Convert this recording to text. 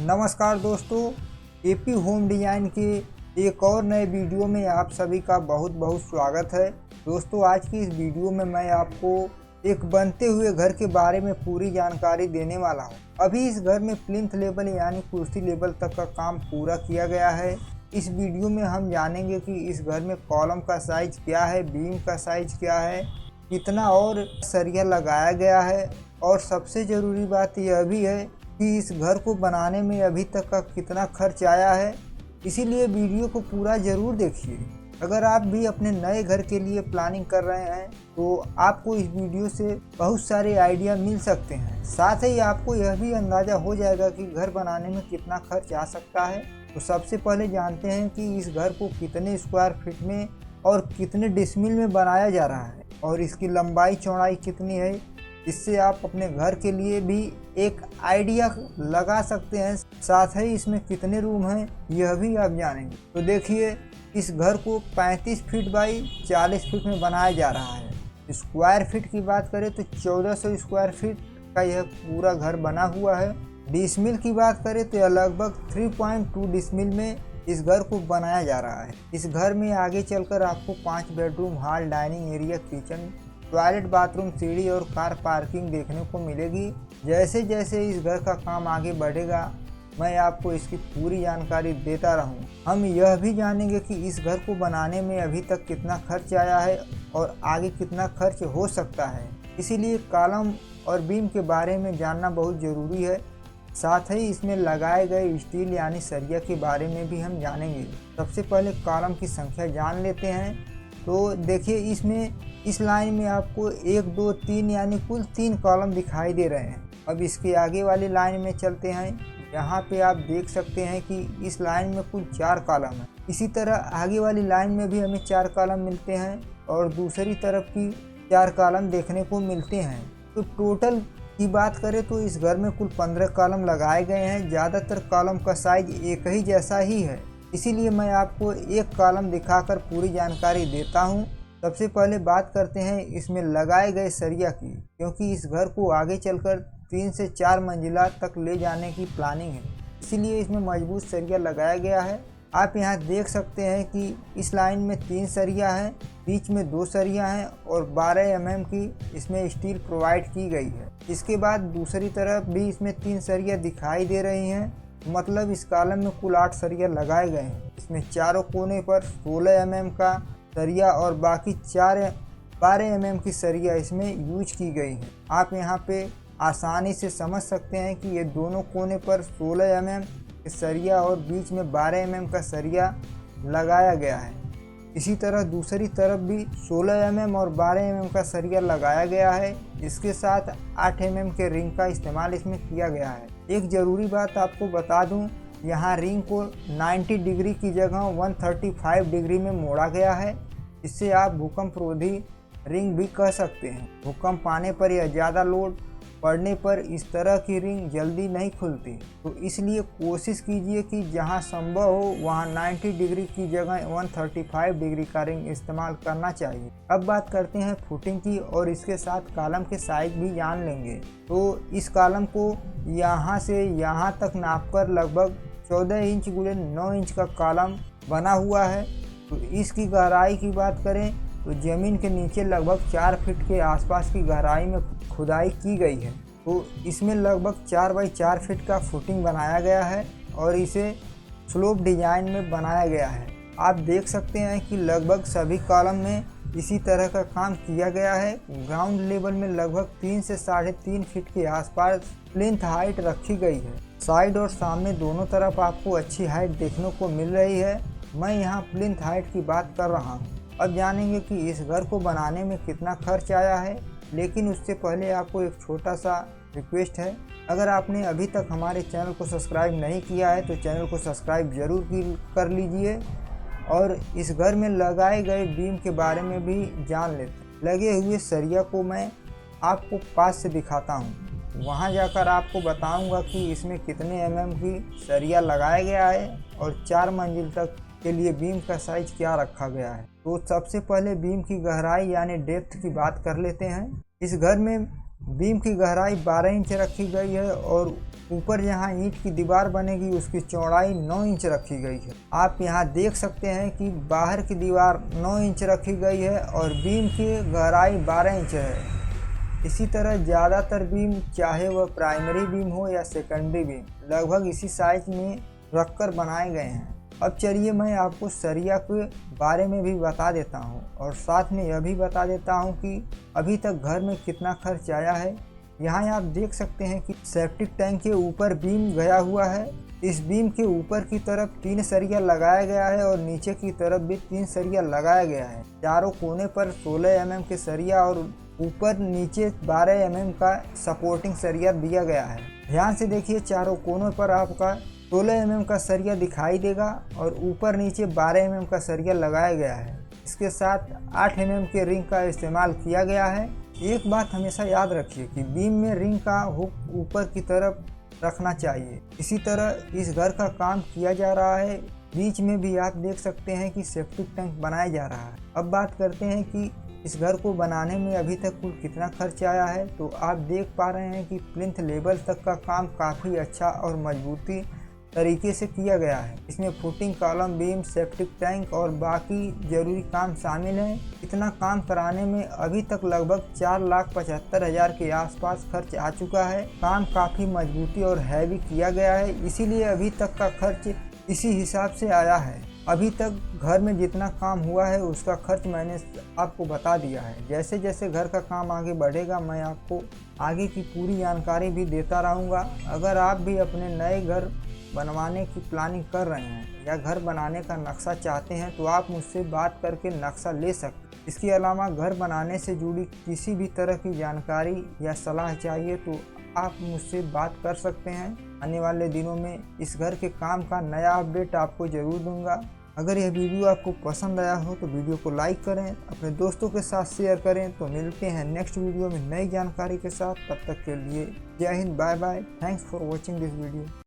नमस्कार दोस्तों, AP home design के एक और नए वीडियो में आप सभी का बहुत बहुत स्वागत है। दोस्तों, आज की इस वीडियो में मैं आपको एक बनते हुए घर के बारे में पूरी जानकारी देने वाला हूं। अभी इस घर में प्लिंथ लेवल यानी कुर्सी लेवल तक का काम पूरा किया गया है। इस वीडियो में हम जानेंगे कि इस घर में कॉलम का साइज क्या है, बीम का साइज क्या है, कितना और सरिया लगाया गया है, और सबसे ज़रूरी बात यह भी है कि इस घर को बनाने में अभी तक का कितना खर्च आया है। इसीलिए वीडियो को पूरा ज़रूर देखिए। अगर आप भी अपने नए घर के लिए प्लानिंग कर रहे हैं तो आपको इस वीडियो से बहुत सारे आइडिया मिल सकते हैं। साथ ही आपको यह भी अंदाज़ा हो जाएगा कि घर बनाने में कितना खर्च आ सकता है। तो सबसे पहले जानते हैं कि इस घर को कितने स्क्वायर फीट में और कितने डिसमिल में बनाया जा रहा है और इसकी लंबाई चौड़ाई कितनी है। इससे आप अपने घर के लिए भी एक आइडिया लगा सकते हैं। साथ ही इसमें कितने रूम हैं यह भी आप जानेंगे। तो देखिए, इस घर को 35 फीट बाई 40 फीट में बनाया जा रहा है। स्क्वायर फीट की बात करें तो 1400 स्क्वायर फीट का यह पूरा घर बना हुआ है। डिसमिल की बात करें तो यह लगभग 3.2 डिसमिल में इस घर को बनाया जा रहा है। इस घर में आगे चलकर आपको 5 bedroom, hall, dining area, kitchen, toilet, bathroom, सीढ़ी और कार पार्किंग देखने को मिलेगी। जैसे जैसे इस घर का काम आगे बढ़ेगा मैं आपको इसकी पूरी जानकारी देता रहूं। हम यह भी जानेंगे कि इस घर को बनाने में अभी तक कितना खर्च आया है और आगे कितना खर्च हो सकता है। इसीलिए कॉलम और बीम के बारे में जानना बहुत ज़रूरी है। साथ ही इसमें लगाए गए स्टील यानी सरिया के बारे में भी हम जानेंगे। सबसे पहले कॉलम की संख्या जान लेते हैं। तो देखिए, इस लाइन में आपको 1, 2, 3 यानी कुल 3 कॉलम दिखाई दे रहे हैं। अब इसके आगे वाली लाइन में चलते हैं। यहाँ पे आप देख सकते हैं कि इस लाइन में कुल 4 कॉलम है। इसी तरह आगे वाली लाइन में भी हमें 4 कॉलम मिलते हैं और दूसरी तरफ की 4 कॉलम देखने को मिलते हैं। तो टोटल की बात करें तो इस घर में कुल 15 कॉलम लगाए गए हैं। ज़्यादातर कॉलम का साइज एक ही जैसा ही है, इसीलिए मैं आपको एक कॉलम दिखाकर पूरी जानकारी देता हूं। सबसे पहले बात करते हैं इसमें लगाए गए सरिया की, क्योंकि इस घर को आगे चलकर 3 से 4 मंजिला तक ले जाने की प्लानिंग है, इसीलिए इसमें मजबूत सरिया लगाया गया है। आप यहां देख सकते हैं कि इस लाइन में 3 सरिया हैं, बीच में 2 सरिया हैं और 12 mm की इसमें स्टील प्रोवाइड की गई है। इसके बाद दूसरी तरफ भी इसमें 3 सरिया दिखाई दे रही हैं। मतलब इस कॉलम में कुल 8 सरिया लगाए गए हैं। इसमें चारों कोने पर 16 mm का सरिया और बाकी 12 mm की सरिया इसमें यूज की गई है। आप यहाँ पे आसानी से समझ सकते हैं कि ये दोनों कोने पर 16 mm सरिया और बीच में 12 mm का सरिया लगाया गया है। इसी तरह दूसरी तरफ भी 16 mm और 12 mm का सरिया लगाया गया है। इसके साथ 8 mm के रिंग का इस्तेमाल इसमें किया गया है। एक ज़रूरी बात आपको बता दूं, यहाँ रिंग को 90 डिग्री की जगह 135 डिग्री में मोड़ा गया है। इससे आप भूकंप रोधी रिंग भी कह सकते हैं। भूकंप आने पर या ज़्यादा लोड पड़ने पर इस तरह की रिंग जल्दी नहीं खुलती, तो इसलिए कोशिश कीजिए कि जहां संभव हो वहां 90 डिग्री की जगह 135 डिग्री का रिंग इस्तेमाल करना चाहिए। अब बात करते हैं फुटिंग की और इसके साथ कॉलम के साइज भी जान लेंगे। तो इस कॉलम को यहां से यहां तक नापकर लगभग 14 इंच × 9 इंच का कॉलम बना हुआ है। तो इसकी गहराई की बात करें तो ज़मीन के नीचे लगभग 4 फीट के आसपास की गहराई में खुदाई की गई है। तो इसमें लगभग 4 बाई 4 फीट का फुटिंग बनाया गया है और इसे स्लोप डिजाइन में बनाया गया है। आप देख सकते हैं कि लगभग सभी कॉलम में इसी तरह का काम किया गया है। ग्राउंड लेवल में लगभग 3 से 3.5 फीट के आसपास प्लिंथ हाइट रखी गई है। साइड और सामने दोनों तरफ आपको अच्छी हाइट देखने को मिल रही है। मैं यहाँ प्लिंथ हाइट की बात कर रहा हूँ। अब जानेंगे कि इस घर को बनाने में कितना खर्च आया है, लेकिन उससे पहले आपको एक छोटा सा रिक्वेस्ट है। अगर आपने अभी तक हमारे चैनल को सब्सक्राइब नहीं किया है तो चैनल को सब्सक्राइब ज़रूर कर लीजिए और इस घर में लगाए गए बीम के बारे में भी जान लेते। लगे हुए सरिया को मैं आपको पास से दिखाता हूँ, वहाँ जाकर आपको बताऊँगा कि इसमें कितने mm की सरिया लगाया गया है और 4 मंजिल तक के लिए बीम का साइज क्या रखा गया है। तो सबसे पहले बीम की गहराई यानी डेप्थ की बात कर लेते हैं। इस घर में बीम की गहराई 12 इंच रखी गई है और ऊपर जहाँ ईंट की दीवार बनेगी उसकी चौड़ाई 9 इंच रखी गई है। आप यहाँ देख सकते हैं कि बाहर की दीवार 9 इंच रखी गई है और बीम की गहराई 12 इंच है। इसी तरह ज़्यादातर बीम, चाहे वह प्राइमरी बीम हो या सेकेंडरी बीम, लगभग इसी साइज में रखकर बनाए गए हैं। अब चलिए मैं आपको सरिया के बारे में भी बता देता हूँ और साथ में यह भी बता देता हूँ कि अभी तक घर में कितना खर्च आया है। यहाँ आप देख सकते हैं कि सेप्टिक टैंक के ऊपर बीम गया हुआ है। इस बीम के ऊपर की तरफ 3 सरिया लगाया गया है और नीचे की तरफ भी 3 सरिया लगाया गया है। चारों कोने पर 16 mm के सरिया और ऊपर नीचे 12 mm का सपोर्टिंग सरिया दिया गया है। ध्यान से देखिए, चारों कोनों पर आपका 16 mm का सरिया दिखाई देगा और ऊपर नीचे 12 mm का सरिया लगाया गया है। इसके साथ 8 mm के रिंग का इस्तेमाल किया गया है। एक बात हमेशा याद रखिए कि बीम में रिंग का हुक ऊपर की तरफ रखना चाहिए। इसी तरह इस घर का काम किया जा रहा है। बीच में भी आप देख सकते हैं कि सेप्टिक टैंक बनाया जा रहा है। अब बात करते हैं कि इस घर को बनाने में अभी तक कुल कितना खर्च आया है। तो आप देख पा रहे हैं कि प्लिंथ लेवल तक का काम काफ़ी अच्छा और मजबूती तरीके से किया गया है। इसमें footing, column, beam, septic tank और बाकी जरूरी काम शामिल हैं। इतना काम कराने में अभी तक लगभग 4,75,000 के आसपास खर्च आ चुका है। काम काफ़ी मजबूती और हैवी किया गया है, इसीलिए अभी तक का खर्च इसी हिसाब से आया है। अभी तक घर में जितना काम हुआ है उसका खर्च मैंने आपको बता दिया है। जैसे जैसे घर का काम आगे बढ़ेगा मैं आपको आगे की पूरी जानकारी भी देता रहूँगा। अगर आप भी अपने नए घर बनवाने की प्लानिंग कर रहे हैं या घर बनाने का नक्शा चाहते हैं तो आप मुझसे बात करके नक्शा ले सकते हैं। इसके अलावा घर बनाने से जुड़ी किसी भी तरह की जानकारी या सलाह चाहिए तो आप मुझसे बात कर सकते हैं। आने वाले दिनों में इस घर के काम का नया अपडेट आपको ज़रूर दूंगा। अगर यह वीडियो आपको पसंद आया हो तो वीडियो को लाइक करें, अपने दोस्तों के साथ शेयर करें। तो मिलते हैं नेक्स्ट वीडियो में नई जानकारी के साथ। तब तक के लिए Jai Hind, bye bye. Thanks for watching this video.